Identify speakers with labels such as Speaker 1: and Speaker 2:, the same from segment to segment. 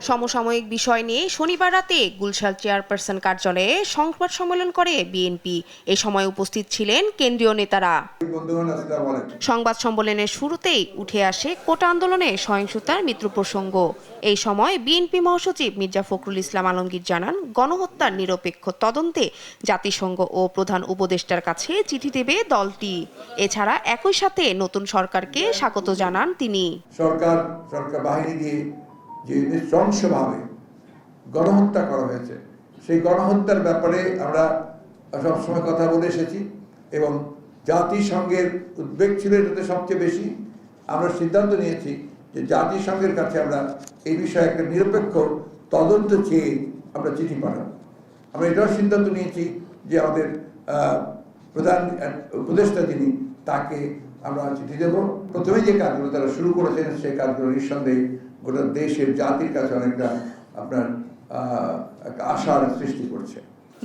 Speaker 1: সমসাময়িক বিষয় নিয়ে শনিবার রাতে গুলশান চেয়ারপারসন কার্যালয়ে সংবাদ সম্মেলন করে বিএনপি। এ সময় উপস্থিত ছিলেন কেন্দ্রীয় নেতারা। সংবাদ সম্মেলনের শুরুতেই উঠে আসে কোটা আন্দোলনে সহিংসতার মৃত্যু প্রসঙ্গ। এই সময় বিএনপি মহাসচিব মির্জা ফখরুল ইসলাম আলমগীর জানান, গণহত্যার নিরপেক্ষ তদন্তে জাতিসংঘ ও প্রধান উপদেষ্টার কাছে চিঠি দেবে দলটি। এছাড়া একই সাথে নতুন সরকারকে স্বাগত জানান তিনি।
Speaker 2: সরকার বাহিনী দিয়ে যে নৃশংসভাবে গণহত্যা করা হয়েছে, সেই গণহত্যার ব্যাপারে আমরা সবসময় কথা বলে এসেছি এবং জাতিসংঘের উদ্বেগ ছিল এটাতে সবচেয়ে বেশি। আমরা সিদ্ধান্ত নিয়েছি যে জাতিসংঘের কাছে আমরা এই বিষয়ে একটা নিরপেক্ষ তদন্ত চেয়ে আমরা চিঠি পাঠাবো। আমরা এটাও সিদ্ধান্ত নিয়েছি যে আমাদের প্রধান উপদেষ্টা যিনি, তাকে আমরা চিঠি দেব। প্রথমে যে কাজগুলো তারা শুরু করেছেন সেই কাজগুলো নিঃসন্দেহে গোটা দেশের জাতির কাছে অনেকটা আপনার আশার সৃষ্টি করছে।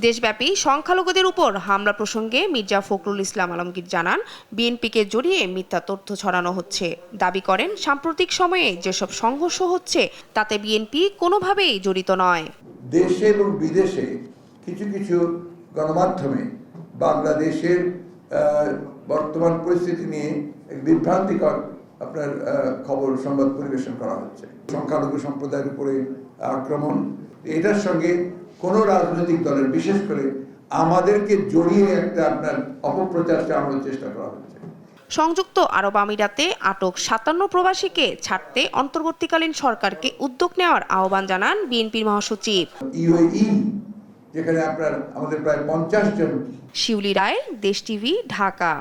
Speaker 1: দেশব্যাপী সংখ্যালঘুদের উপর হামলা প্রসঙ্গে মির্জা ফখরুল ইসলাম আলমগীর জানান, বিএনপিকে জড়িয়ে মিথ্যা তথ্য ছড়ানো হচ্ছে। দাবি করেন, সাম্প্রতিক সময়ে যেসব সংঘর্ষ হচ্ছে তাতে বিএনপি কোনোভাবেই জড়িত নয়।
Speaker 2: দেশে এবং বিদেশে কিছু কিছু গণমাধ্যমে বাংলাদেশের বর্তমান পরিস্থিতি নিয়ে এক বিভ্রান্তিকর আপনার খবর সংবাদ পরিবেশন করা হচ্ছে। সংখ্যালঘু সম্প্রদায়ের উপরে আক্রমণ, এটার সঙ্গে কোনো রাজনৈতিক দলের, বিশেষ করে আমাদেরকে জড়িয়ে একটা আপনার অপপ্রচার চালানোর চেষ্টা করা হচ্ছে।
Speaker 1: সংযুক্ত আরব আমিরাতে আটক ৫৭ প্রবাসীকে ছাড়তে অন্তর্বর্তীকালীন সরকারকে উদ্যোগ নেওয়ার আহ্বান জানান বিএনপির মহাসচিব।
Speaker 2: ইউএই, যেখানে আপনার আমাদের প্রায় ৫০ জন।
Speaker 1: শিউলি রায়, দেশ টিভি, ঢাকা।